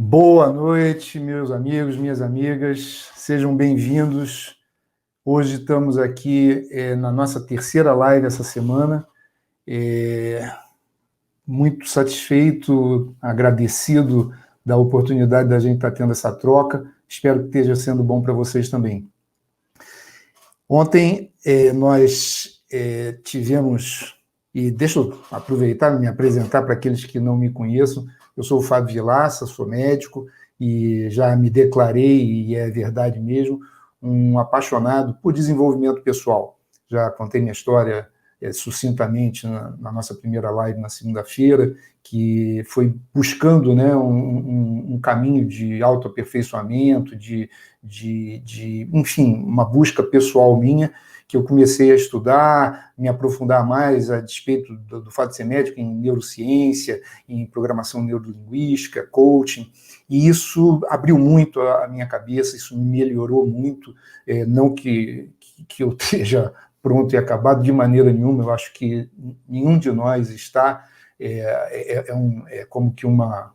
Boa noite, meus amigos, minhas amigas, sejam bem-vindos. Hoje estamos aqui na nossa terceira live essa semana. Muito satisfeito, agradecido da oportunidade da gente estar tendo essa troca. Espero que esteja sendo bom para vocês também. Ontem nós tivemos, e deixa eu aproveitar e me apresentar para aqueles que não me conheçam. Eu sou o Fábio Vilaça, sou médico e já me declarei, e é verdade mesmo, um apaixonado por desenvolvimento pessoal. Já contei minha história sucintamente na nossa primeira live na segunda-feira, que foi buscando, né, um caminho de autoaperfeiçoamento, enfim, uma busca pessoal minha, que eu comecei a estudar, me aprofundar mais a despeito do fato de ser médico em neurociência, em programação neurolinguística, coaching, e isso abriu muito a minha cabeça, isso me melhorou muito, não que eu esteja pronto e acabado de maneira nenhuma, eu acho que nenhum de nós está, como que uma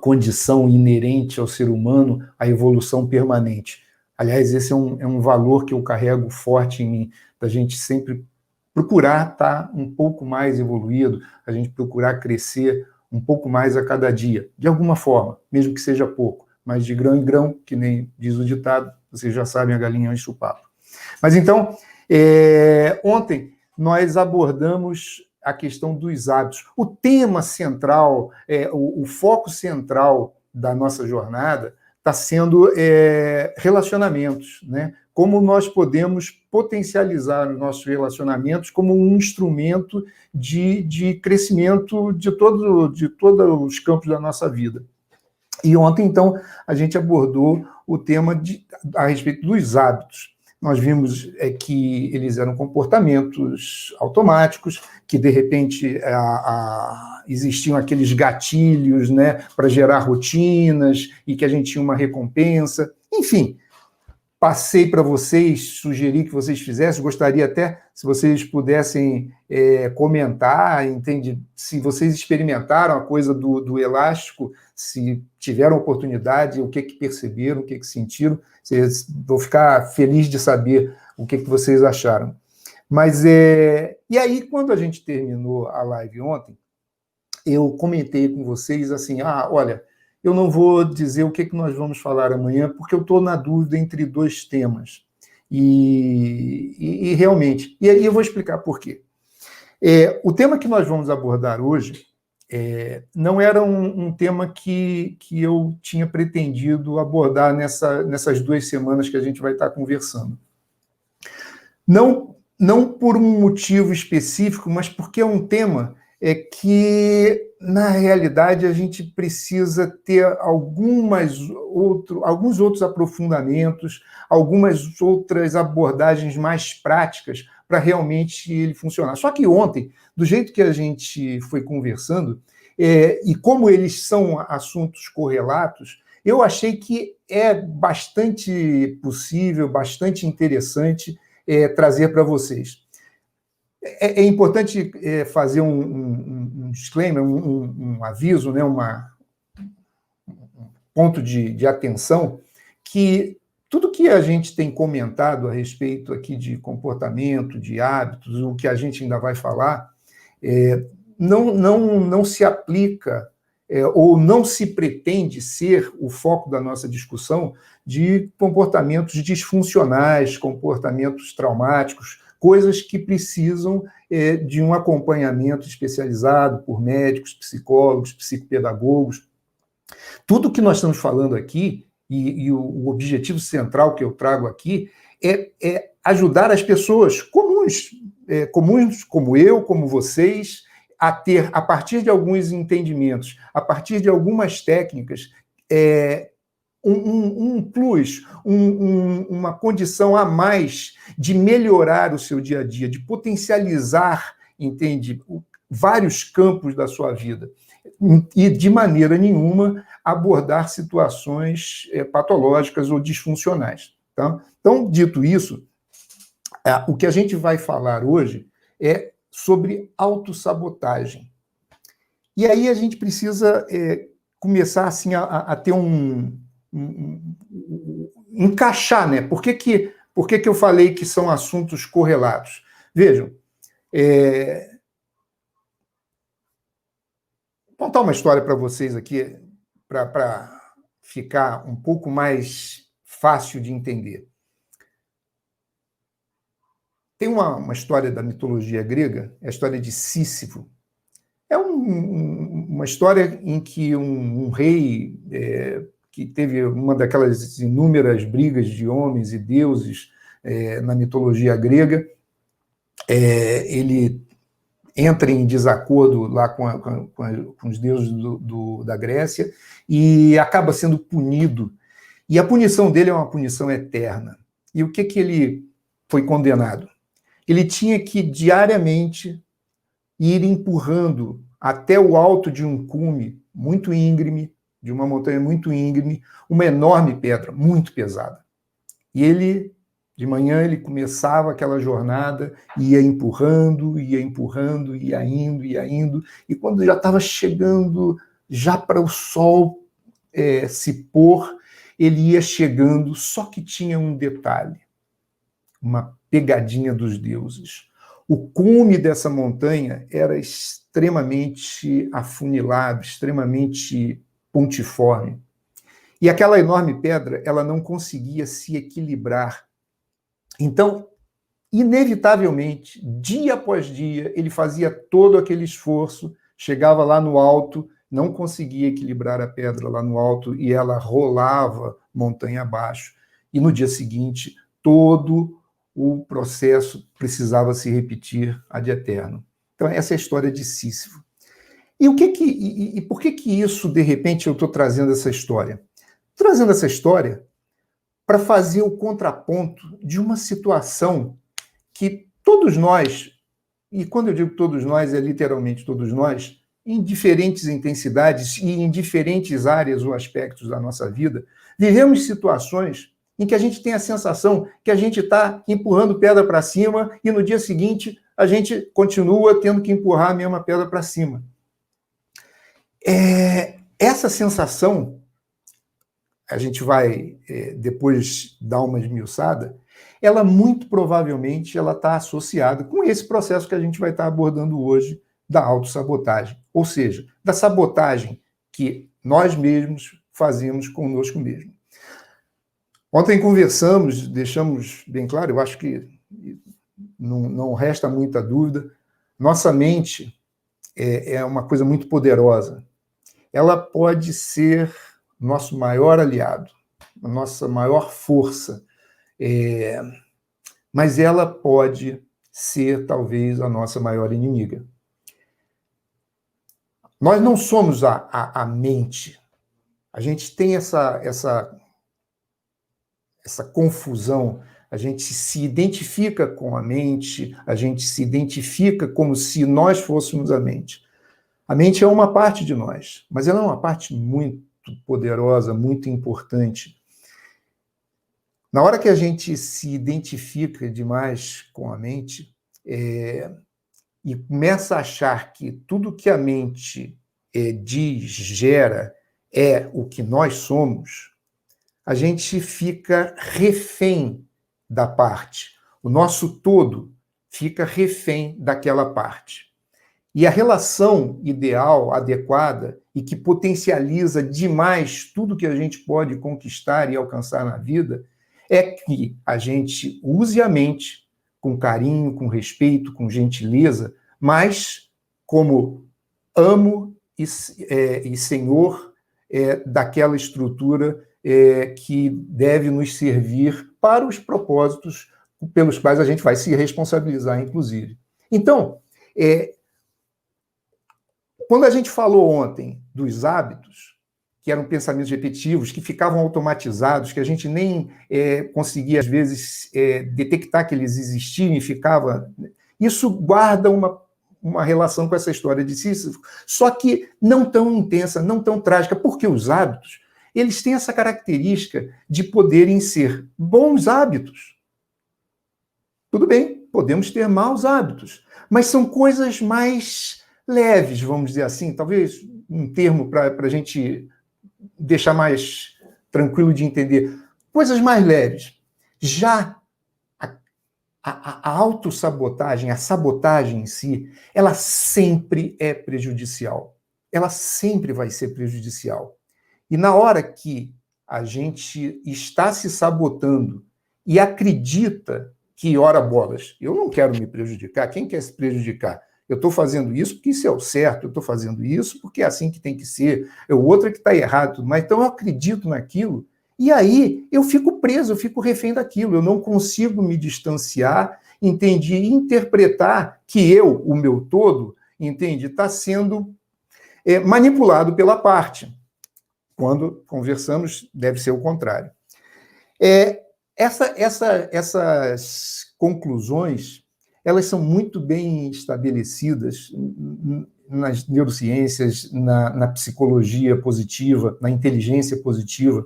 condição inerente ao ser humano, a evolução permanente. Aliás, esse é um valor que eu carrego forte em mim, da gente sempre procurar estar um pouco mais evoluído, a gente procurar crescer um pouco mais a cada dia, de alguma forma, mesmo que seja pouco, mas de grão em grão, que nem diz o ditado, vocês já sabem, a galinha enche o papo. Mas então, ontem nós abordamos a questão dos hábitos. O tema central, o foco central da nossa jornada está sendo relacionamentos, né? Como nós podemos potencializar os nossos relacionamentos como um instrumento de crescimento de todos os campos da nossa vida. E ontem, então, a gente abordou o tema a respeito dos hábitos. Nós vimos que eles eram comportamentos automáticos, que, de repente, existiam aqueles gatilhos, né, para gerar rotinas, e que a gente tinha uma recompensa. Enfim, passei para vocês, sugeri que vocês fizessem, gostaria até, se vocês pudessem comentar, entende? Se vocês experimentaram a coisa do elástico, se tiveram oportunidade, o que perceberam, o que sentiram. Vou ficar feliz de saber o que vocês acharam. Mas, e aí, quando a gente terminou a live ontem, eu comentei com vocês assim, olha, eu não vou dizer o que nós vamos falar amanhã, porque eu estou na dúvida entre dois temas. E realmente, e aí eu vou explicar por quê. O tema que nós vamos abordar hoje não era um tema que eu tinha pretendido abordar nessas 2 semanas que a gente vai estar conversando. Não por um motivo específico, mas porque é um tema que, na realidade, a gente precisa ter alguns outros aprofundamentos, algumas outras abordagens mais práticas para realmente ele funcionar. Só que ontem, do jeito que a gente foi conversando, e como eles são assuntos correlatos, eu achei que é bastante possível, bastante interessante trazer para vocês. É importante fazer um disclaimer, um aviso, né, um ponto de atenção, que tudo que a gente tem comentado a respeito aqui de comportamento, de hábitos, o que a gente ainda vai falar, não se aplica ou não se pretende ser o foco da nossa discussão de comportamentos disfuncionais, comportamentos traumáticos, coisas que precisam de um acompanhamento especializado por médicos, psicólogos, psicopedagogos. Tudo que nós estamos falando aqui, e o objetivo central que eu trago aqui, é ajudar as pessoas comuns como eu, como vocês, a ter, a partir de alguns entendimentos, a partir de algumas técnicas, um plus, uma condição a mais de melhorar o seu dia a dia, de potencializar, entende, vários campos da sua vida. E, de maneira nenhuma, abordar situações patológicas ou disfuncionais. Tá? Então, dito isso, o que a gente vai falar hoje é sobre autossabotagem. E aí a gente precisa começar assim, a ter encaixar, né? Por que que eu falei que são assuntos correlatos? Vejam, vou contar uma história para vocês aqui, para ficar um pouco mais fácil de entender. Tem uma história da mitologia grega, é a história de Sísifo. É uma história em que um rei que teve uma daquelas inúmeras brigas de homens e deuses na mitologia grega, ele entra em desacordo lá com os deuses da Grécia e acaba sendo punido. E a punição dele é uma punição eterna. E o que ele foi condenado? Ele tinha que diariamente ir empurrando até o alto de um cume muito íngreme, de uma montanha muito íngreme, uma enorme pedra, muito pesada. E ele, de manhã, ele começava aquela jornada, ia empurrando, ia indo, e quando já estava chegando já para o sol se pôr, ele ia chegando, só que tinha um detalhe, uma pegadinha dos deuses. O cume dessa montanha era extremamente afunilado, extremamente pontiforme. E aquela enorme pedra, ela não conseguia se equilibrar. Então, inevitavelmente, dia após dia, ele fazia todo aquele esforço, chegava lá no alto, não conseguia equilibrar a pedra lá no alto e ela rolava montanha abaixo. E no dia seguinte, todo o processo precisava se repetir ad eterno. Então, essa é a história de Sísifo. E por que isso, de repente, eu estou trazendo essa história? Trazendo essa história para fazer o contraponto de uma situação que todos nós, e quando eu digo todos nós, é literalmente todos nós, em diferentes intensidades e em diferentes áreas ou aspectos da nossa vida, vivemos situações em que a gente tem a sensação que a gente está empurrando pedra para cima e no dia seguinte a gente continua tendo que empurrar a mesma pedra para cima. Essa sensação, a gente vai depois dar uma esmiuçada, ela muito provavelmente está associada com esse processo que a gente vai estar abordando hoje da autossabotagem, ou seja, da sabotagem que nós mesmos fazemos conosco mesmo. Ontem conversamos, deixamos bem claro, eu acho que não resta muita dúvida, nossa mente é uma coisa muito poderosa. Ela pode ser nosso maior aliado, a nossa maior força, mas ela pode ser, talvez, a nossa maior inimiga. Nós não somos a mente. A gente tem essa confusão. A gente se identifica com a mente, a gente se identifica como se nós fôssemos a mente. A mente é uma parte de nós, mas ela é uma parte muito poderosa, muito importante. Na hora que a gente se identifica demais com a mente e começa a achar que tudo que a mente diz, gera, é o que nós somos, a gente fica refém da parte. O nosso todo fica refém daquela parte. E a relação ideal, adequada, e que potencializa demais tudo que a gente pode conquistar e alcançar na vida, é que a gente use a mente com carinho, com respeito, com gentileza, mas como amo e senhor daquela estrutura que deve nos servir para os propósitos pelos quais a gente vai se responsabilizar, inclusive. Então, quando a gente falou ontem dos hábitos, que eram pensamentos repetitivos, que ficavam automatizados, que a gente nem conseguia, às vezes, detectar que eles existiam e ficava... Isso guarda uma relação com essa história de Sísifo, só que não tão intensa, não tão trágica, porque os hábitos, eles têm essa característica de poderem ser bons hábitos. Tudo bem, podemos ter maus hábitos, mas são coisas mais leves, vamos dizer assim, talvez um termo para a gente deixar mais tranquilo de entender. Coisas mais leves. Já a autossabotagem, a sabotagem em si, ela sempre é prejudicial. Ela sempre vai ser prejudicial. E na hora que a gente está se sabotando e acredita que, ora bolas, eu não quero me prejudicar, quem quer se prejudicar? Eu estou fazendo isso porque isso é o certo, eu estou fazendo isso porque é assim que tem que ser, o outro é que está errado, mas então eu acredito naquilo, e aí eu fico preso, eu fico refém daquilo, eu não consigo me distanciar, entende? E interpretar que eu, o meu todo, entende? Está sendo manipulado pela parte. Quando conversamos, deve ser o contrário. Essas conclusões, elas são muito bem estabelecidas nas neurociências, na psicologia positiva, na inteligência positiva.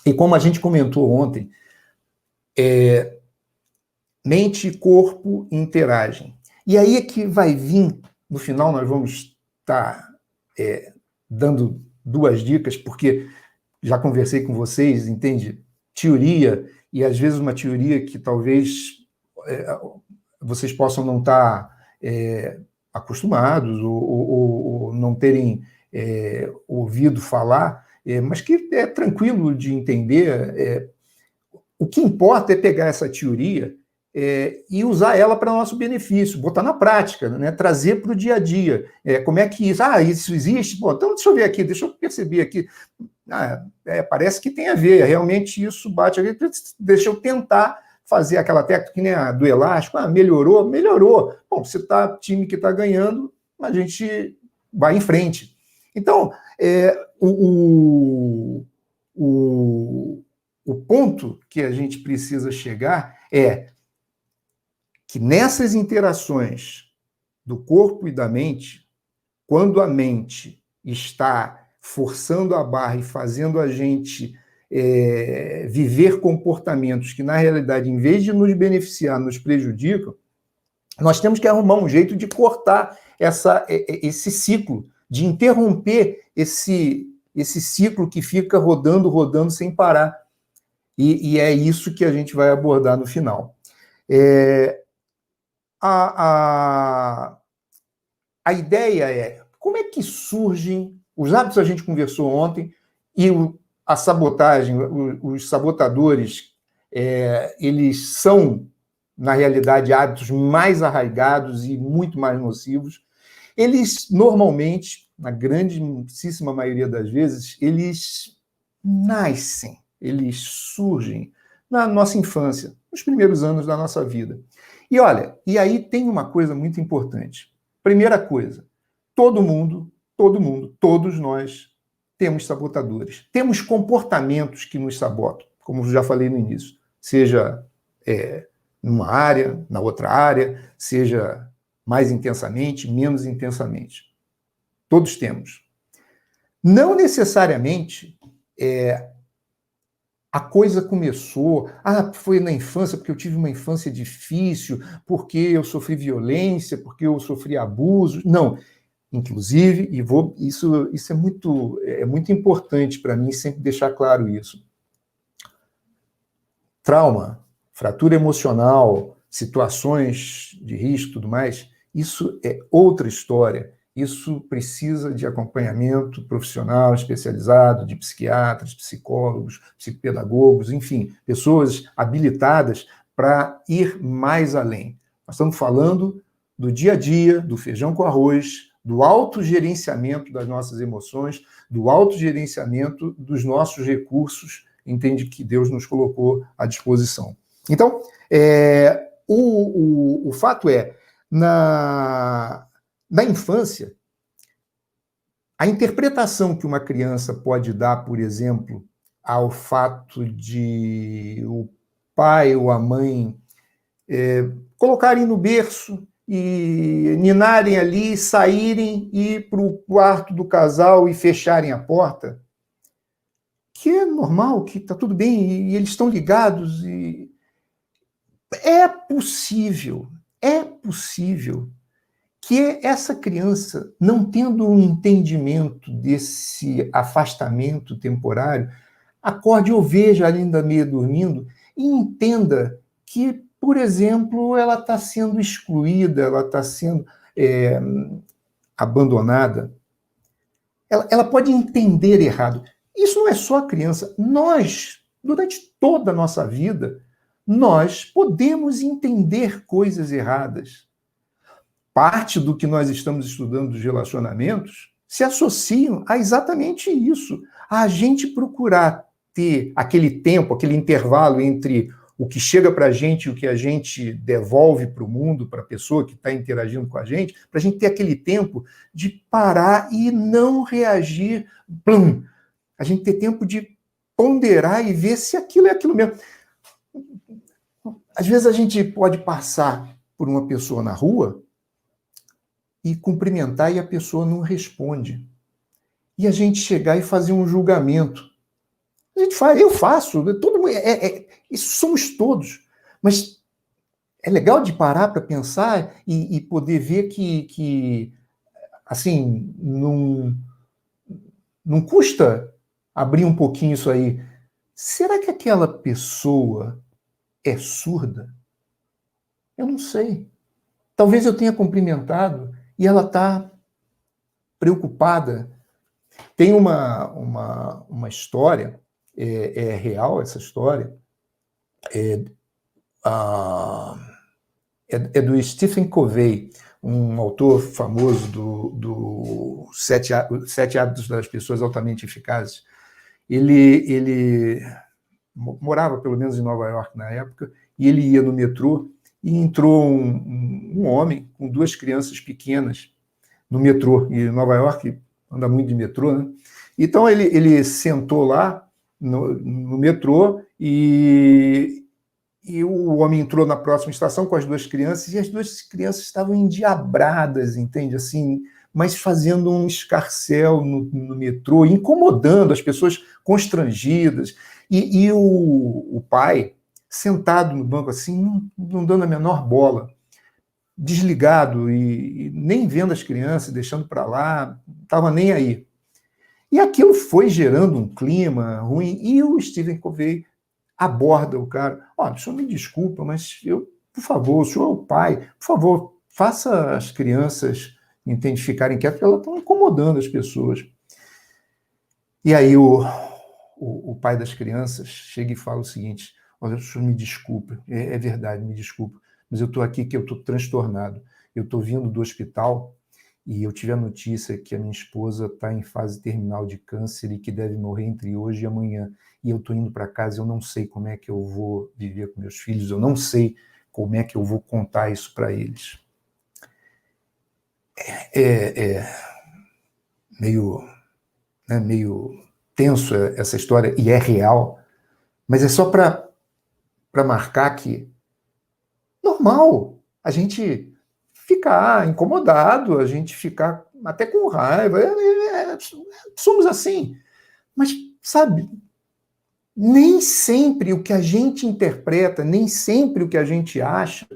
E como a gente comentou ontem, mente e corpo interagem. E aí é que vai vir, no final nós vamos estar dando 2 dicas, porque já conversei com vocês, entende? Teoria, e às vezes uma teoria que talvez vocês possam não estar acostumados ou não terem ouvido falar, mas que é tranquilo de entender. O que importa é pegar essa teoria e usar ela para nosso benefício, botar na prática, né? Trazer para o dia a dia. Como é que isso? Isso existe? Bom, então deixa eu ver aqui, deixa eu perceber aqui. Parece que tem a ver, realmente isso bate aqui. Deixa eu tentar fazer aquela técnica que nem a do elástico. Melhorou? Melhorou. Bom, você está time que está ganhando, a gente vai em frente. Então, o ponto que a gente precisa chegar é que nessas interações do corpo e da mente, quando a mente está forçando a barra e fazendo a gente viver comportamentos que, na realidade, em vez de nos beneficiar, nos prejudicam, nós temos que arrumar um jeito de cortar esse ciclo, de interromper esse ciclo que fica rodando sem parar. E é isso que a gente vai abordar no final. A ideia é, como é que surgem os hábitos? A gente conversou ontem, e a sabotagem, os sabotadores, eles são, na realidade, hábitos mais arraigados e muito mais nocivos. Eles, normalmente, na grandíssima maioria das vezes, eles nascem, eles surgem na nossa infância, nos primeiros anos da nossa vida. E olha, e aí tem uma coisa muito importante. Primeira coisa, todos nós temos sabotadores. Temos comportamentos que nos sabotam, como eu já falei no início. Seja numa área, na outra área, seja mais intensamente, menos intensamente. Todos temos. Não necessariamente a coisa começou, foi na infância, porque eu tive uma infância difícil, porque eu sofri violência, porque eu sofri abuso. Não. Inclusive, isso é muito importante para mim sempre deixar claro isso. Trauma, fratura emocional, situações de risco e tudo mais, isso é outra história. Isso precisa de acompanhamento profissional especializado, de psiquiatras, psicólogos, psicopedagogos, enfim, pessoas habilitadas para ir mais além. Nós estamos falando do dia a dia, do feijão com arroz, do autogerenciamento das nossas emoções, do autogerenciamento dos nossos recursos, entende, que Deus nos colocou à disposição. Então, o fato é, na infância, a interpretação que uma criança pode dar, por exemplo, ao fato de o pai ou a mãe colocarem no berço e ninarem ali, saírem, ir para o quarto do casal e fecharem a porta, que é normal, que está tudo bem, e eles estão ligados. É possível que essa criança, não tendo um entendimento desse afastamento temporário, acorde ou veja ainda meio dormindo e entenda que, por exemplo, ela está sendo excluída, ela está sendo abandonada. Ela pode entender errado. Isso não é só a criança. Nós, durante toda a nossa vida, nós podemos entender coisas erradas. Parte do que nós estamos estudando dos relacionamentos se associam a exatamente isso. A gente procurar ter aquele tempo, aquele intervalo entre o que chega para a gente e o que a gente devolve para o mundo, para a pessoa que está interagindo com a gente, para a gente ter aquele tempo de parar e não reagir. Plum. A gente ter tempo de ponderar e ver se aquilo é aquilo mesmo. Às vezes a gente pode passar por uma pessoa na rua e cumprimentar e a pessoa não responde. E a gente chegar e fazer um julgamento. A gente faz, eu faço, todo mundo, isso somos todos. Mas é legal de parar para pensar e poder ver que assim, não custa abrir um pouquinho isso aí. Será que aquela pessoa é surda? Eu não sei. Talvez eu tenha cumprimentado e ela está preocupada. Tem uma história, é real essa história, é do Stephen Covey, um autor famoso do Sete Hábitos das Pessoas Altamente Eficazes. Ele morava, pelo menos, em Nova York na época, e ele ia no metrô e entrou um homem com duas crianças pequenas no metrô. E Nova York anda muito de metrô, né? Então ele sentou lá no metrô e o homem entrou na próxima estação com as duas crianças e as duas crianças estavam endiabradas, entende? Assim, mas fazendo um escarcéu no metrô, incomodando as pessoas constrangidas. E o pai, sentado no banco assim, não dando a menor bola, desligado e nem vendo as crianças, deixando para lá, não estava nem aí. E aquilo foi gerando um clima ruim, e o Stephen Covey aborda o cara. Ó, o senhor me desculpa, mas por favor, o senhor é o pai, por favor, faça as crianças ficarem quietas, porque elas estão incomodando as pessoas. E aí o pai das crianças chega e fala o seguinte: olha, o senhor me desculpa, é verdade, me desculpa, mas eu estou aqui que eu estou transtornado. Eu estou vindo do hospital e eu tive a notícia que a minha esposa está em fase terminal de câncer e que deve morrer entre hoje e amanhã. E eu estou indo para casa, eu não sei como é que eu vou viver com meus filhos, eu não sei como é que eu vou contar isso para eles. Meio tenso essa história, e é real, mas é só para marcar que normal a gente ficar incomodado, a gente ficar até com raiva, somos assim. Mas, sabe, nem sempre o que a gente interpreta, nem sempre o que a gente acha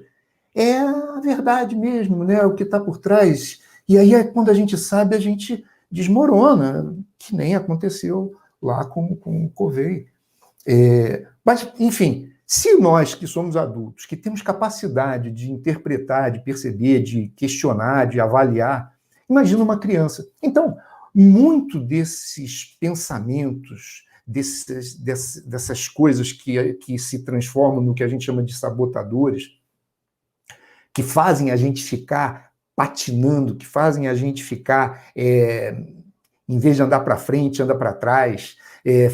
é a verdade mesmo, né? O que está por trás. E aí, quando a gente sabe, a gente desmorona, que nem aconteceu lá com o Covey. Mas, enfim, se nós que somos adultos, que temos capacidade de interpretar, de perceber, de questionar, de avaliar, imagina uma criança. Então, muito desses pensamentos, dessas coisas que se transformam no que a gente chama de sabotadores, que fazem a gente ficar patinando, que fazem a gente ficar, em vez de andar para frente, anda para trás,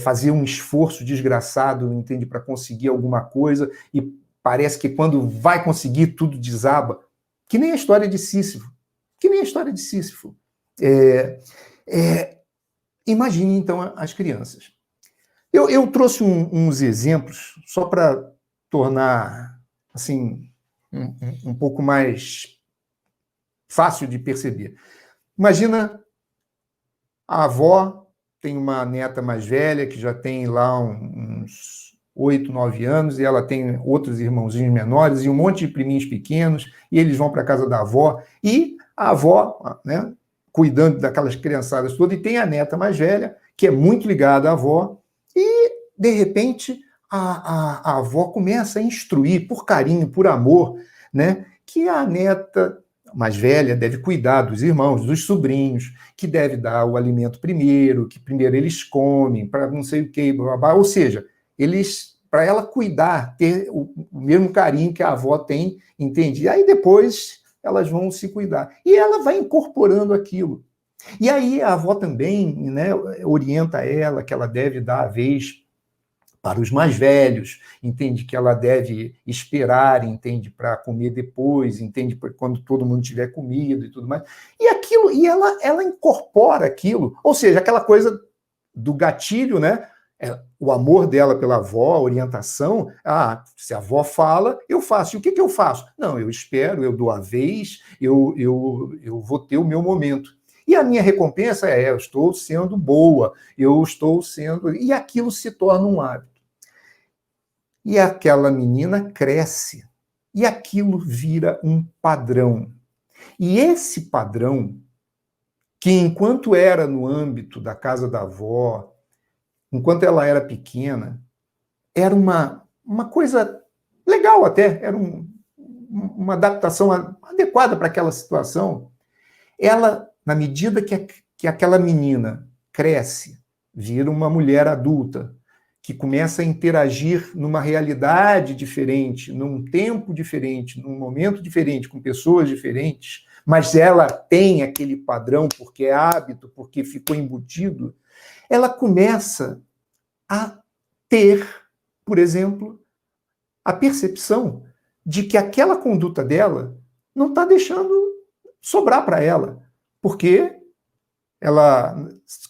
fazer um esforço desgraçado, entende, para conseguir alguma coisa, e parece que quando vai conseguir, tudo desaba. Que nem a história de Sísifo. Imagine, então, as crianças. Eu trouxe uns exemplos só para tornar, assim, um pouco mais fácil de perceber. Imagina a avó tem uma neta mais velha, que já tem lá uns 8, 9 anos, e ela tem outros irmãozinhos menores, e um monte de priminhos pequenos, e eles vão para a casa da avó, e a avó, né, cuidando daquelas criançadas todas, e tem a neta mais velha, que é muito ligada à avó, e, de repente, a avó começa a instruir, por carinho, por amor, né, que a neta mais velha deve cuidar dos irmãos, dos sobrinhos, que deve dar o alimento primeiro, que primeiro eles comem, para não sei o quê, blá, blá, blá. Ou seja, para ela cuidar, ter o mesmo carinho que a avó tem, entende? E aí depois elas vão se cuidar. E ela vai incorporando aquilo. E aí a avó também, né, orienta ela que ela deve dar a vez para os mais velhos, entende que ela deve esperar, entende, para comer depois, entende, quando todo mundo tiver comido e tudo mais. E aquilo, e ela incorpora aquilo, ou seja, aquela coisa do gatilho, né? O amor dela pela avó, a orientação, se a avó fala, eu faço. E o que eu faço? Não, eu espero, eu dou a vez, eu vou ter o meu momento. E a minha recompensa eu estou sendo boa, eu estou sendo... E aquilo se torna um hábito. E aquela menina cresce. E aquilo vira um padrão. E esse padrão, que enquanto era no âmbito da casa da avó, enquanto ela era pequena, era uma coisa legal até, era uma adaptação adequada para aquela situação. Ela, na medida que aquela menina cresce, vira uma mulher adulta, que começa a interagir numa realidade diferente, num tempo diferente, num momento diferente, com pessoas diferentes, mas ela tem aquele padrão porque é hábito, porque ficou embutido, ela começa a ter, por exemplo, a percepção de que aquela conduta dela não está deixando sobrar para ela, porque ela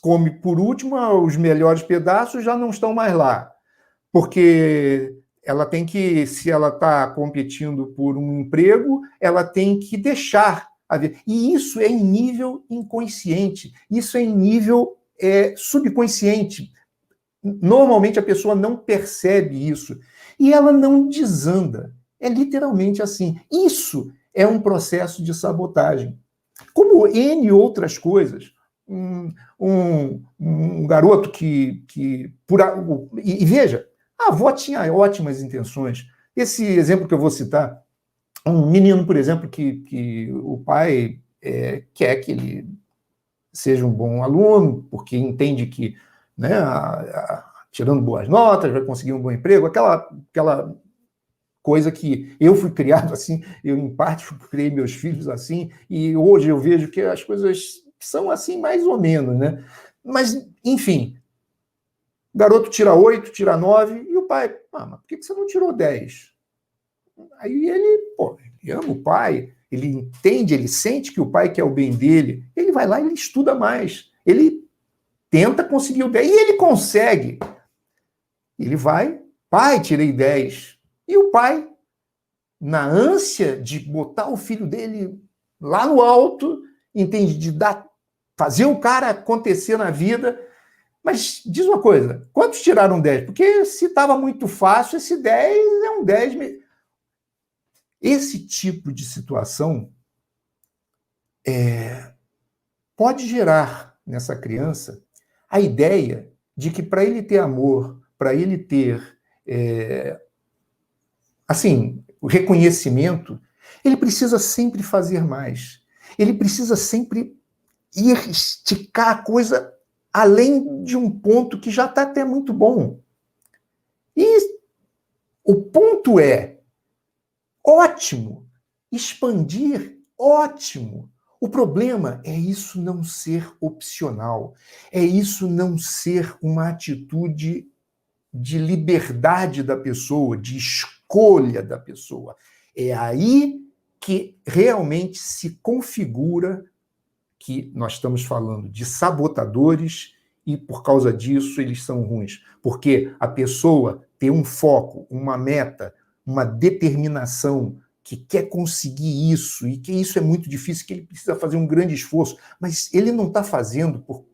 come por último, os melhores pedaços já não estão mais lá, porque ela tem que, se ela está competindo por um emprego, ela tem que deixar a ver. E isso é em nível inconsciente, isso é em nível subconsciente. Normalmente a pessoa não percebe isso e ela não desanda. É literalmente assim. Isso é um processo de sabotagem. Como N outras coisas. Um garoto e veja, a avó tinha ótimas intenções. Esse exemplo que eu vou citar, um menino, por exemplo, que o pai quer que ele seja um bom aluno, porque entende que, né, tirando boas notas, vai conseguir um bom emprego, aquela coisa que eu fui criado assim, eu em parte criei meus filhos assim, e hoje eu vejo que as coisas são assim mais ou menos, né? Mas, enfim, o garoto tira 8, tira 9, e o pai, mas por que você não tirou 10? Aí ele ama o pai, ele entende, ele sente que o pai quer o bem dele, ele vai lá e ele estuda mais, ele tenta conseguir o 10, e ele consegue. Ele vai, pai, tirei 10. E o pai, na ânsia de botar o filho dele lá no alto, entende, de fazer o cara acontecer na vida. Mas diz uma coisa, quantos tiraram 10? Porque se estava muito fácil, esse 10 é um 10. Esse tipo de situação pode gerar nessa criança a ideia de que para ele ter amor, para ele ter assim, o reconhecimento, ele precisa sempre fazer mais. Ele precisa sempre ir esticar a coisa além de um ponto que já está até muito bom. E o ponto ótimo, expandir, ótimo. O problema é isso não ser opcional, é isso não ser uma atitude de liberdade da pessoa, de escolha da pessoa. É aí que realmente se configura que nós estamos falando de sabotadores e, por causa disso, eles são ruins. Porque a pessoa tem um foco, uma meta, uma determinação, que quer conseguir isso, e que isso é muito difícil, que ele precisa fazer um grande esforço, mas ele não está fazendo por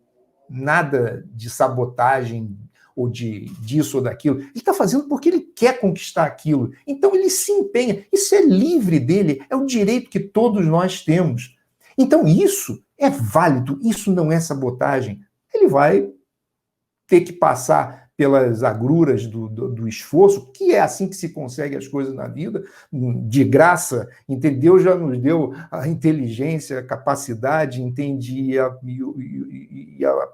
nada de sabotagem ou disso ou daquilo. Ele está fazendo porque ele quer conquistar aquilo. Então ele se empenha. Isso é livre dele, é o direito que todos nós temos. Então, isso é válido, isso não é sabotagem. Ele vai ter que passar pelas agruras do esforço, que é assim que se consegue as coisas na vida, de graça, entendeu? Deus já nos deu a inteligência, a capacidade, entende, e a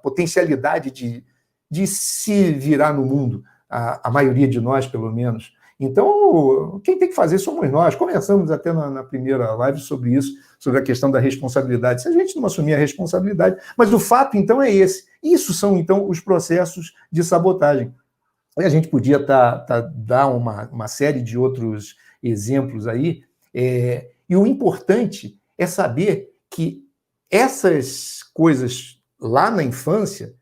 potencialidade de se virar no mundo, a maioria de nós, pelo menos. Então, quem tem que fazer somos nós. Conversamos até na primeira live sobre isso, sobre a questão da responsabilidade. Se a gente não assumir a responsabilidade, mas o fato, então, é esse. Isso são, então, os processos de sabotagem. A gente podia dar uma série de outros exemplos aí, e o importante é saber que essas coisas lá na infância,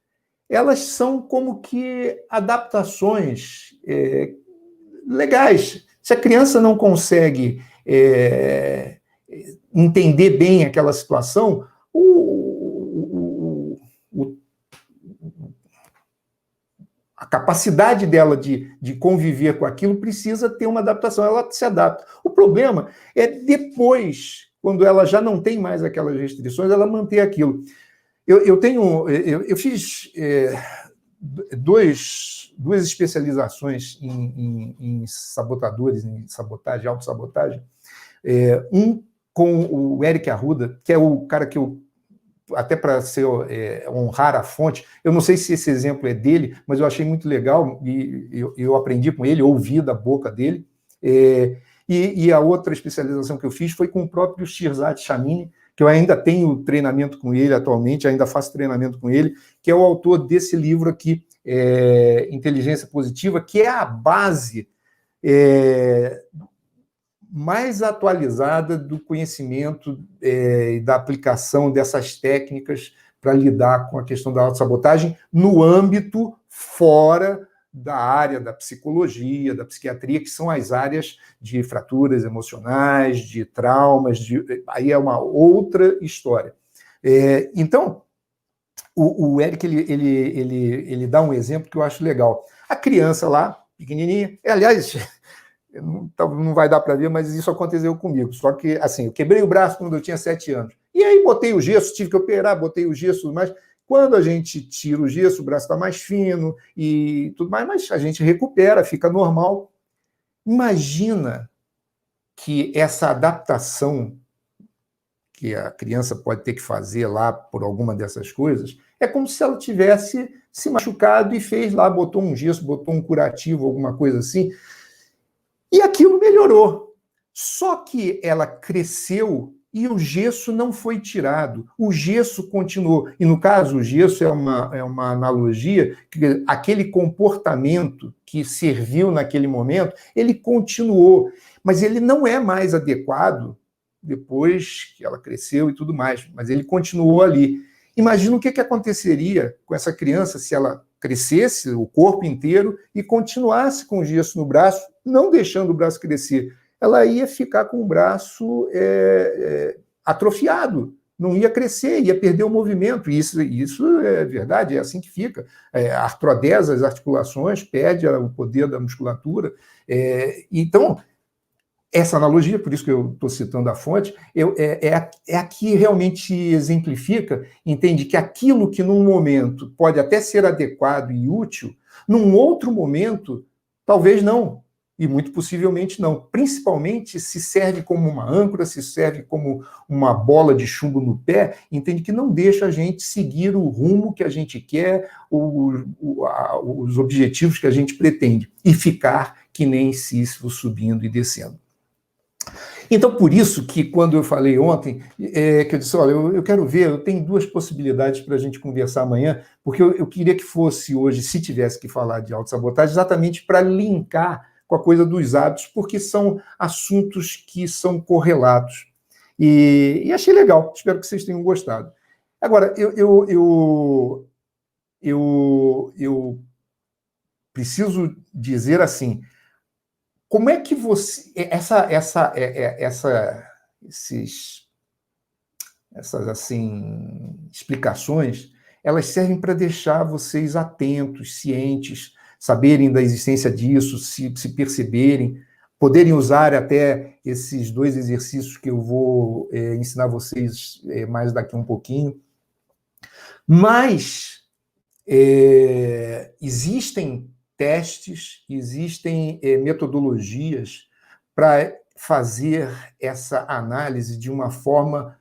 elas são como que adaptações legais. Se a criança não consegue entender bem aquela situação, a capacidade dela de conviver com aquilo precisa ter uma adaptação, ela se adapta. O problema é depois, quando ela já não tem mais aquelas restrições, ela manter aquilo. Eu fiz duas especializações em sabotadores, em sabotagem, autossabotagem. Um com o Eric Arruda, que é o cara que eu, até para honrar a fonte, eu não sei se esse exemplo é dele, mas eu achei muito legal, e eu aprendi com ele, ouvi da boca dele. E a outra especialização que eu fiz foi com o próprio Shirzad Chamine, que eu ainda tenho treinamento com ele atualmente, ainda faço treinamento com ele, que é o autor desse livro aqui, Inteligência Positiva, que é a base mais atualizada do conhecimento e da aplicação dessas técnicas para lidar com a questão da autossabotagem no âmbito fora da área da psicologia, da psiquiatria, que são as áreas de fraturas emocionais, de traumas, aí é uma outra história. Então, o Eric, ele dá um exemplo que eu acho legal. A criança lá, pequenininha, aliás, não vai dar para ver, mas isso aconteceu comigo. Só que, assim, eu quebrei o braço quando eu tinha 7 anos. E aí botei o gesso, tive que operar, botei o gesso e tudo mais. Quando a gente tira o gesso, o braço está mais fino e tudo mais, mas a gente recupera, fica normal. Imagina que essa adaptação que a criança pode ter que fazer lá por alguma dessas coisas, é como se ela tivesse se machucado e fez lá, botou um gesso, botou um curativo, alguma coisa assim, e aquilo melhorou. Só que ela cresceu e o gesso não foi tirado. O gesso continuou. E, no caso, o gesso é uma analogia, que aquele comportamento que serviu naquele momento, ele continuou. Mas ele não é mais adequado depois que ela cresceu e tudo mais. Mas ele continuou ali. Imagina o que aconteceria com essa criança se ela crescesse o corpo inteiro e continuasse com o gesso no braço, não deixando o braço crescer. Ela ia ficar com o braço atrofiado, não ia crescer, ia perder o movimento. Isso é verdade, é assim que fica. A artrodese, as articulações, perde o poder da musculatura. Então, essa analogia, por isso que eu estou citando a fonte, é a que realmente exemplifica, entende que aquilo que num momento pode até ser adequado e útil, num outro momento, talvez não. E muito possivelmente não. Principalmente se serve como uma âncora, se serve como uma bola de chumbo no pé, entende que não deixa a gente seguir o rumo que a gente quer, os objetivos que a gente pretende, e ficar que nem Sísifo subindo e descendo. Então, por isso que quando eu falei ontem, que eu disse, olha, eu quero ver, eu tenho 2 possibilidades para a gente conversar amanhã, porque eu queria que fosse hoje, se tivesse que falar de autossabotagem, exatamente para linkar com a coisa dos hábitos, porque são assuntos que são correlatos. E achei legal, espero que vocês tenham gostado. Agora, eu preciso dizer assim, como é que você... Essas assim, explicações, elas servem para deixar vocês atentos, cientes, saberem da existência disso, se perceberem. poderem usar até esses 2 exercícios que eu vou ensinar vocês mais daqui um pouquinho. Mas existem testes, existem metodologias para fazer essa análise de uma forma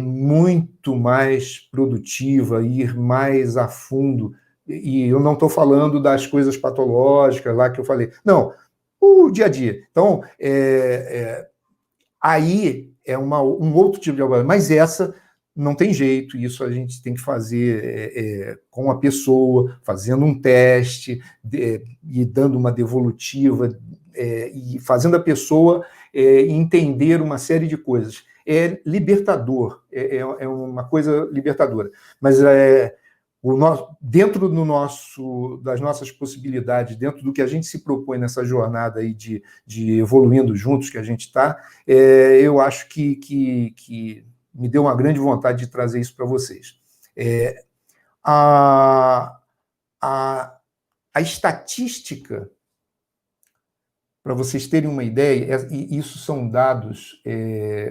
muito mais produtiva, ir mais a fundo. E eu não estou falando das coisas patológicas lá que eu falei. Não, o dia a dia. Então, aí é um outro tipo de abordagem. Mas essa não tem jeito, isso a gente tem que fazer com a pessoa, fazendo um teste, e dando uma devolutiva, e fazendo a pessoa entender uma série de coisas. É libertador, é uma coisa libertadora. Mas dentro das nossas possibilidades, dentro do que a gente se propõe nessa jornada aí de evoluindo juntos que a gente está, eu acho que me deu uma grande vontade de trazer isso para vocês. A estatística, para vocês terem uma ideia, e isso são dados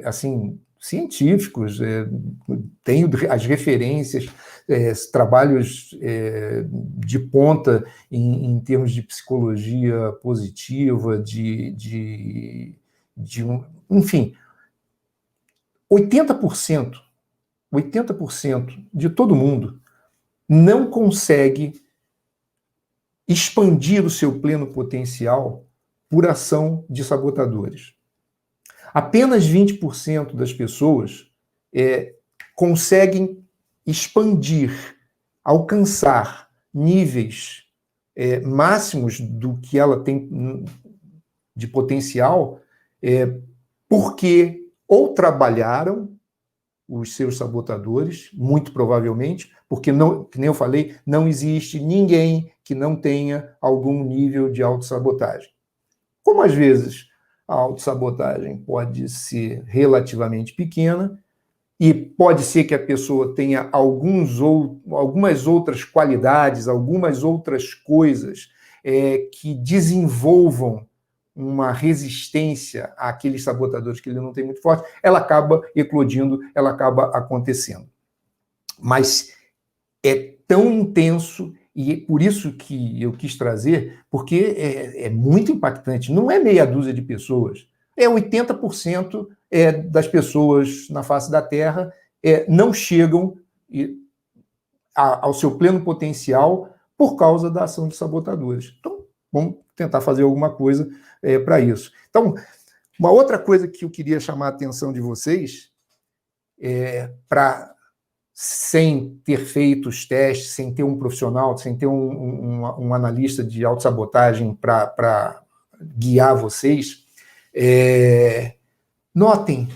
assim científicos, tenho as referências, trabalhos de ponta em termos de psicologia positiva, enfim, 80% de todo mundo não consegue expandir o seu pleno potencial por ação de sabotadores. Apenas 20% das pessoas conseguem expandir, alcançar níveis máximos do que ela tem de potencial, porque ou trabalharam os seus sabotadores, muito provavelmente, porque, que nem eu falei, não existe ninguém que não tenha algum nível de autossabotagem. Como às vezes a autossabotagem pode ser relativamente pequena, e pode ser que a pessoa tenha algumas outras qualidades, algumas outras coisas que desenvolvam uma resistência àqueles sabotadores que ele não tem muito forte, ela acaba eclodindo, ela acaba acontecendo. Mas é tão intenso, e por isso que eu quis trazer, porque é muito impactante. Não é meia dúzia de pessoas, é 80% das pessoas na face da Terra não chegam ao seu pleno potencial por causa da ação de sabotadores. Então, vamos tentar fazer alguma coisa para isso. Então, uma outra coisa que eu queria chamar a atenção de vocês, sem ter feito os testes, sem ter um profissional, sem ter um analista de autossabotagem para guiar vocês, notem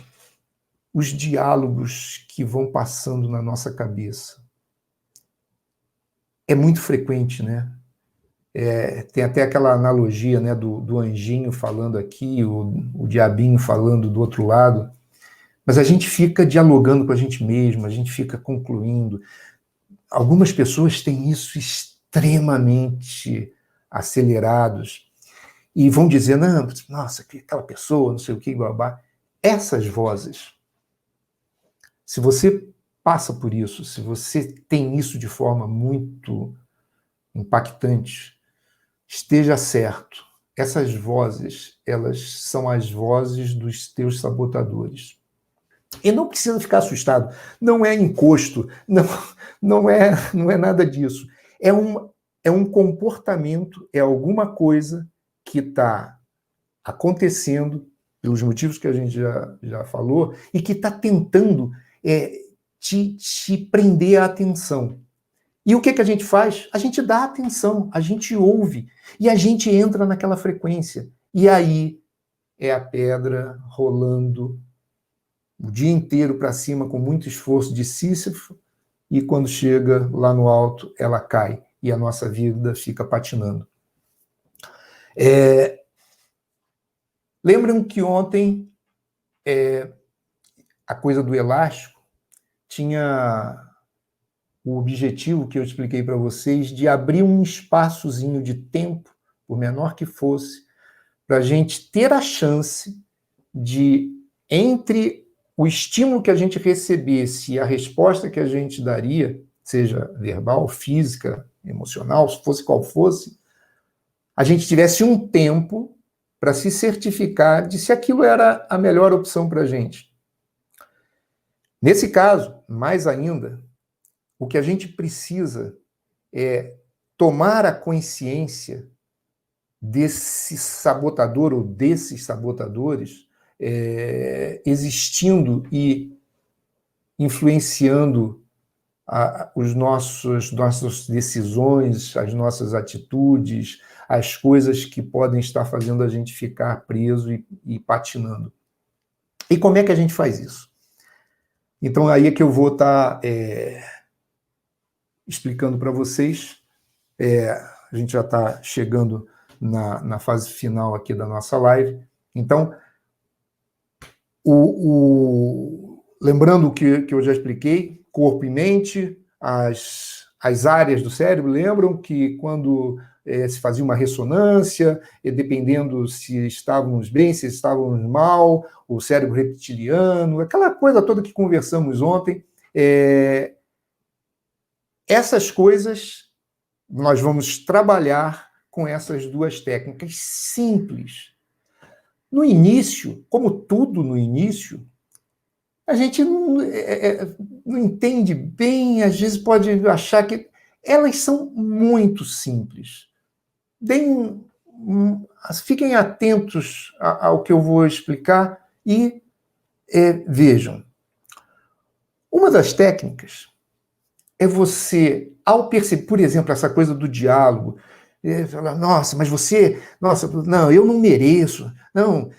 os diálogos que vão passando na nossa cabeça. É muito frequente, né? Tem até aquela analogia, né, do anjinho falando aqui, o diabinho falando do outro lado, mas a gente fica dialogando com a gente mesmo, a gente fica concluindo. Algumas pessoas têm isso extremamente acelerados e vão dizer, não, nossa, aquela pessoa, não sei o que, babá. Essas vozes, se você passa por isso, se você tem isso de forma muito impactante, esteja certo, essas vozes, elas são as vozes dos teus sabotadores. E não precisa ficar assustado, não é encosto, não é nada disso. É um comportamento, é alguma coisa que está acontecendo, pelos motivos que a gente já falou, e que está tentando te prender a atenção. E o que a gente faz? A gente dá atenção, a gente ouve, e a gente entra naquela frequência. E aí é a pedra rolando o dia inteiro para cima com muito esforço de Sísifo, e quando chega lá no alto, ela cai, e a nossa vida fica patinando. Lembram que ontem a coisa do elástico tinha o objetivo que eu expliquei para vocês de abrir um espaçozinho de tempo, por menor que fosse, para a gente ter a chance de, entre o estímulo que a gente recebesse e a resposta que a gente daria, seja verbal, física, emocional, se fosse qual fosse, a gente tivesse um tempo para se certificar de se aquilo era a melhor opção para a gente. Nesse caso, mais ainda, o que a gente precisa é tomar a consciência desse sabotador ou desses sabotadores existindo e influenciando os nossas decisões, as nossas atitudes, as coisas que podem estar fazendo a gente ficar preso e patinando. E como é que a gente faz isso? Então, aí é que eu vou estar explicando para vocês. A gente já está chegando na fase final aqui da nossa live. Então, lembrando o que eu já expliquei, corpo e mente, as áreas do cérebro, lembram que quando se fazia uma ressonância, dependendo se estávamos bem, se estávamos mal, o cérebro reptiliano, aquela coisa toda que conversamos ontem, essas coisas nós vamos trabalhar com essas duas técnicas simples. No início, como tudo no início, a gente não entende bem, às vezes pode achar que elas são muito simples. Fiquem atentos ao que eu vou explicar e vejam. Uma das técnicas é você, ao perceber, por exemplo, essa coisa do diálogo, falar, nossa, mas você, nossa, não, eu não mereço, não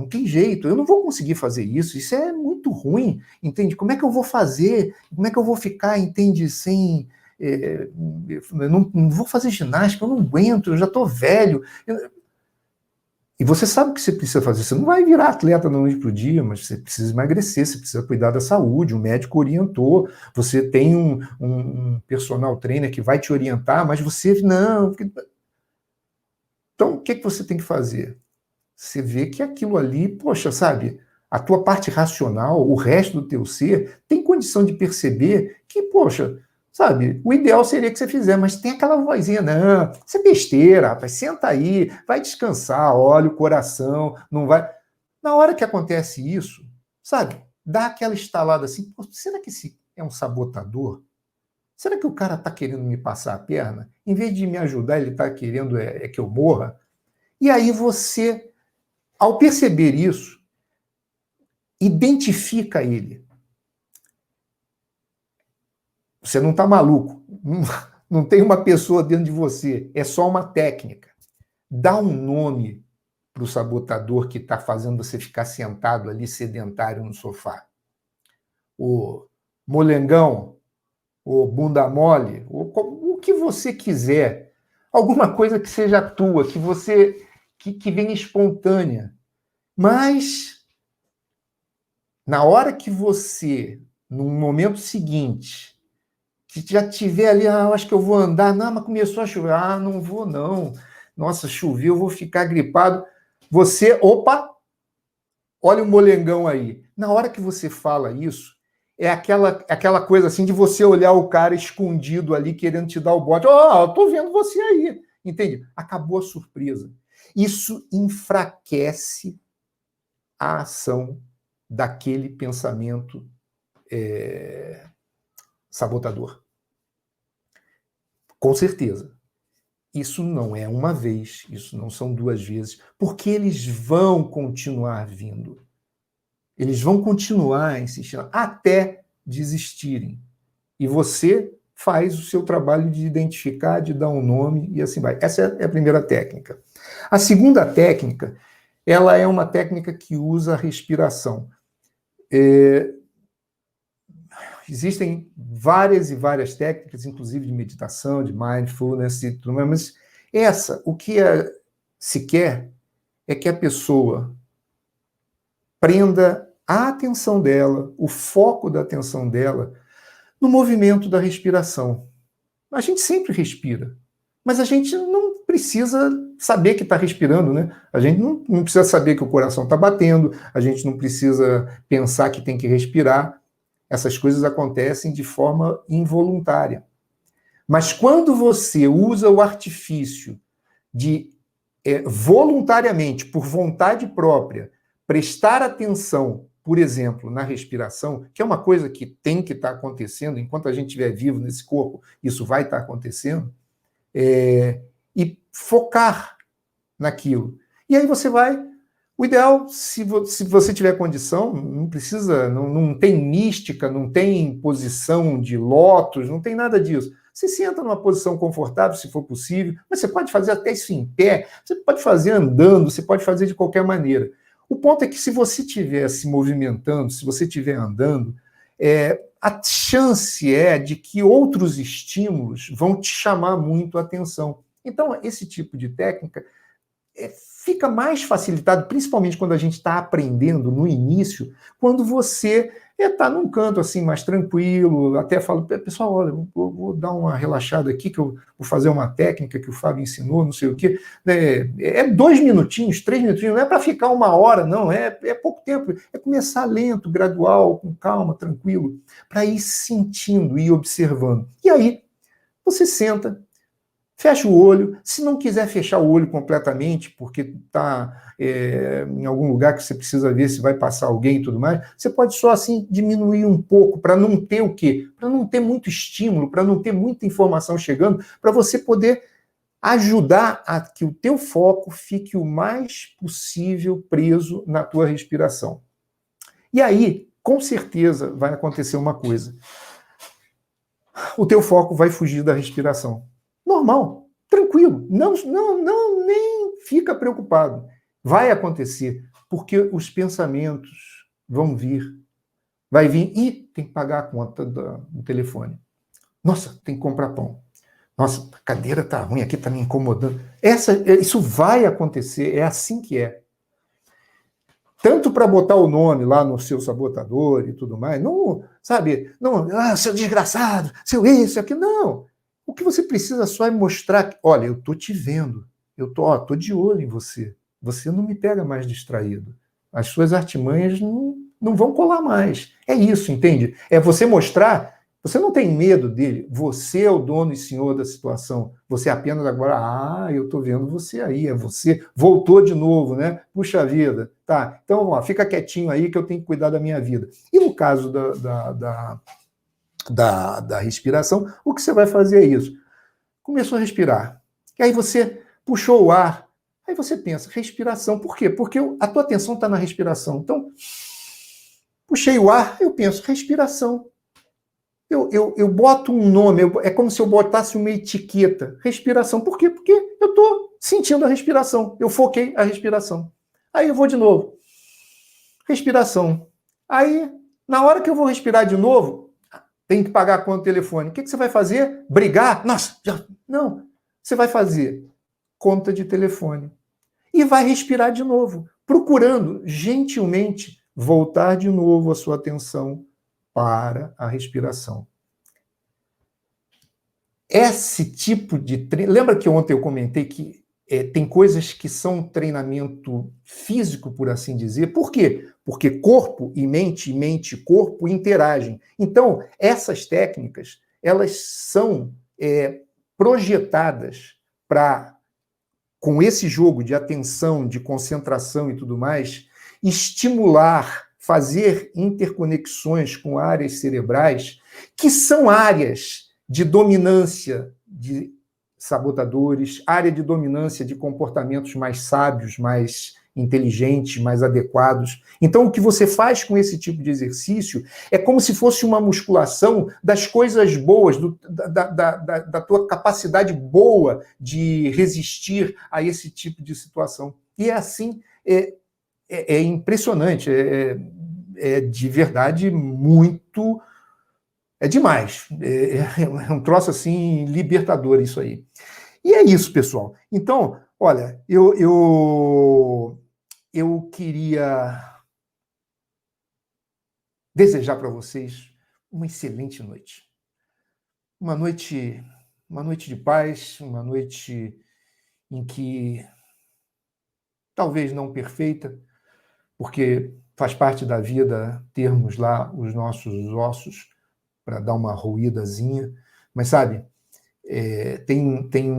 tem jeito, eu não vou conseguir fazer isso é muito ruim, entende? Como é que eu vou fazer? Como é que eu vou ficar, entende, sem... não vou fazer ginástica, eu não aguento, eu já estou velho. E você sabe o que você precisa fazer. Você não vai virar atleta da noite para o dia, mas você precisa emagrecer, você precisa cuidar da saúde, o médico orientou, você tem um personal trainer que vai te orientar, mas você não... Então, o que você tem que fazer? Você vê que aquilo ali, poxa, sabe, a tua parte racional, o resto do teu ser, tem condição de perceber que, poxa, sabe, o ideal seria que você fizesse, mas tem aquela vozinha, não, isso é besteira, rapaz, senta aí, vai descansar, olha o coração, não vai... Na hora que acontece isso, sabe, dá aquela estalada assim, será que esse é um sabotador? Será que o cara está querendo me passar a perna? Em vez de me ajudar, ele está querendo que eu morra? E aí você... Ao perceber isso, identifica ele. Você não está maluco. Não tem uma pessoa dentro de você. É só uma técnica. Dá um nome para o sabotador que está fazendo você ficar sentado ali, sedentário no sofá. O molengão, o bunda mole, o que você quiser. Alguma coisa que seja tua, que você... que venha espontânea. Mas, na hora que você, no momento seguinte, que já tiver ali, eu acho que eu vou andar, não, mas começou a chover, não vou não, nossa, choveu, eu vou ficar gripado, você, opa, olha o molengão aí. Na hora que você fala isso, é aquela coisa assim de você olhar o cara escondido ali, querendo te dar o bote, eu tô vendo você aí, entende? Acabou a surpresa. Isso enfraquece a ação daquele pensamento sabotador. Com certeza. Isso não é uma vez, isso não são duas vezes, porque eles vão continuar vindo. Eles vão continuar insistindo até desistirem. E você faz o seu trabalho de identificar, de dar um nome e assim vai. Essa é a primeira técnica. A segunda técnica, ela é uma técnica que usa a respiração. Existem várias e várias técnicas, inclusive de meditação, de mindfulness e tudo mais, mas o que se quer é que a pessoa prenda a atenção dela, o foco da atenção dela, no movimento da respiração. A gente sempre respira. Mas a gente não precisa saber que está respirando, né? A gente não precisa saber que o coração está batendo, a gente não precisa pensar que tem que respirar. Essas coisas acontecem de forma involuntária. Mas quando você usa o artifício de voluntariamente, por vontade própria, prestar atenção, por exemplo, na respiração, que é uma coisa que tem que estar acontecendo, enquanto a gente estiver vivo nesse corpo, isso vai estar acontecendo, e focar naquilo. E aí você vai. O ideal, se você tiver condição, não precisa, não tem mística, não tem posição de lótus, não tem nada disso. Você senta numa posição confortável, se for possível, mas você pode fazer até isso em pé, você pode fazer andando, você pode fazer de qualquer maneira. O ponto é que se você estiver se movimentando, se você estiver andando, a chance é de que outros estímulos vão te chamar muito a atenção. Então, esse tipo de técnica fica mais facilitado, principalmente quando a gente está aprendendo no início, quando você está num canto assim mais tranquilo, até falo, pessoal, olha, vou dar uma relaxada aqui, que eu vou fazer uma técnica que o Fábio ensinou, não sei o quê. É 2 minutinhos, 3 minutinhos, não é para ficar 1 hora, não, é pouco tempo, é começar lento, gradual, com calma, tranquilo, para ir sentindo, ir observando. E aí, você senta, fecha o olho. Se não quiser fechar o olho completamente, porque está em algum lugar que você precisa ver se vai passar alguém e tudo mais, você pode só assim diminuir um pouco, para não ter o quê? Para não ter muito estímulo, para não ter muita informação chegando, para você poder ajudar a que o teu foco fique o mais possível preso na tua respiração. E aí, com certeza, vai acontecer uma coisa. O teu foco vai fugir da respiração. Normal, tranquilo, nem fica preocupado. Vai acontecer, porque os pensamentos vão vir. Vai vir e tem que pagar a conta do telefone. Nossa, tem que comprar pão. Nossa, a cadeira tá ruim aqui, tá me incomodando. Isso vai acontecer, é assim que é. Tanto para botar o nome lá no seu sabotador e tudo mais, não, sabe, não, seu desgraçado, seu isso, aquilo, não. O que você precisa só é mostrar que, olha, eu tô te vendo, eu tô de olho em você. Você não me pega mais distraído. As suas artimanhas não vão colar mais. É isso, entende? É você mostrar, você não tem medo dele, você é o dono e senhor da situação. Você apenas agora, eu tô vendo você aí, é você, voltou de novo, né? Puxa vida, tá. Então, vamos lá, fica quietinho aí que eu tenho que cuidar da minha vida. E no caso da respiração, o que você vai fazer é isso. Começou a respirar. E aí você puxou o ar. Aí você pensa, respiração. Por quê? Porque a tua atenção está na respiração. Então, puxei o ar, eu penso, respiração. Eu boto um nome, é como se eu botasse uma etiqueta. Respiração. Por quê? Porque eu estou sentindo a respiração. Eu foquei a respiração. Aí eu vou de novo. Respiração. Aí, na hora que eu vou respirar de novo, tem que pagar a conta do telefone. O que você vai fazer? Brigar? Nossa, não. Você vai fazer conta de telefone. E vai respirar de novo, procurando gentilmente voltar de novo a sua atenção para a respiração. Esse tipo de treino... Lembra que ontem eu comentei que tem coisas que são treinamento físico, por assim dizer? Por quê? Porque corpo e mente e corpo interagem. Então, essas técnicas, elas são projetadas para, com esse jogo de atenção, de concentração e tudo mais, estimular, fazer interconexões com áreas cerebrais, que são áreas de dominância de sabotadores, área de dominância de comportamentos mais sábios, mais inteligentes, mais adequados. Então, o que você faz com esse tipo de exercício é como se fosse uma musculação das coisas boas, da tua capacidade boa de resistir a esse tipo de situação. E é assim, é impressionante, é de verdade muito... É demais. É um troço assim libertador isso aí. E é isso, pessoal. Então, olha, eu queria desejar para vocês uma excelente noite. Uma noite uma noite de paz, uma noite em que talvez não perfeita, porque faz parte da vida termos lá os nossos ossos para dar uma ruídazinha, mas sabe, tem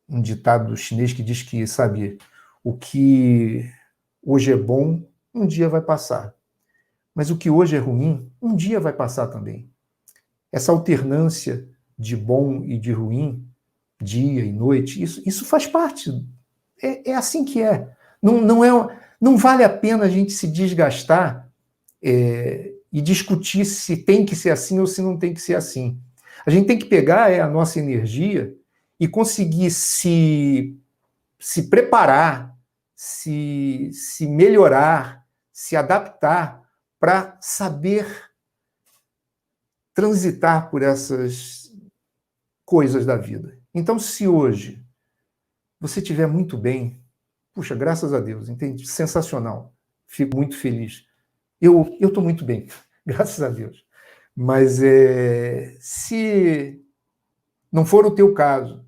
um ditado chinês que diz que, sabe, o que hoje é bom, um dia vai passar. Mas o que hoje é ruim, um dia vai passar também. Essa alternância de bom e de ruim, dia e noite, isso faz parte. É assim que é. Não vale a pena a gente se desgastar e discutir se tem que ser assim ou se não tem que ser assim. A gente tem que pegar a nossa energia e conseguir se preparar, se melhorar, se adaptar para saber transitar por essas coisas da vida. Então, se hoje você estiver muito bem, puxa, graças a Deus, entende? Sensacional. Fico muito feliz. Eu estou muito bem, graças a Deus. Mas se não for o teu caso,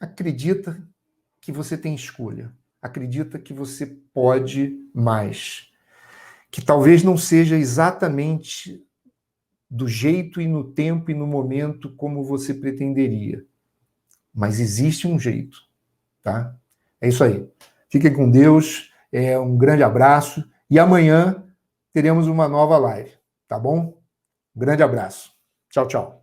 acredita que você tem escolha. Acredita que você pode mais. Que talvez não seja exatamente do jeito e no tempo e no momento como você pretenderia. Mas existe um jeito, tá? É isso aí. Fiquem com Deus, um grande abraço e amanhã teremos uma nova live, tá bom? Um grande abraço. Tchau, tchau.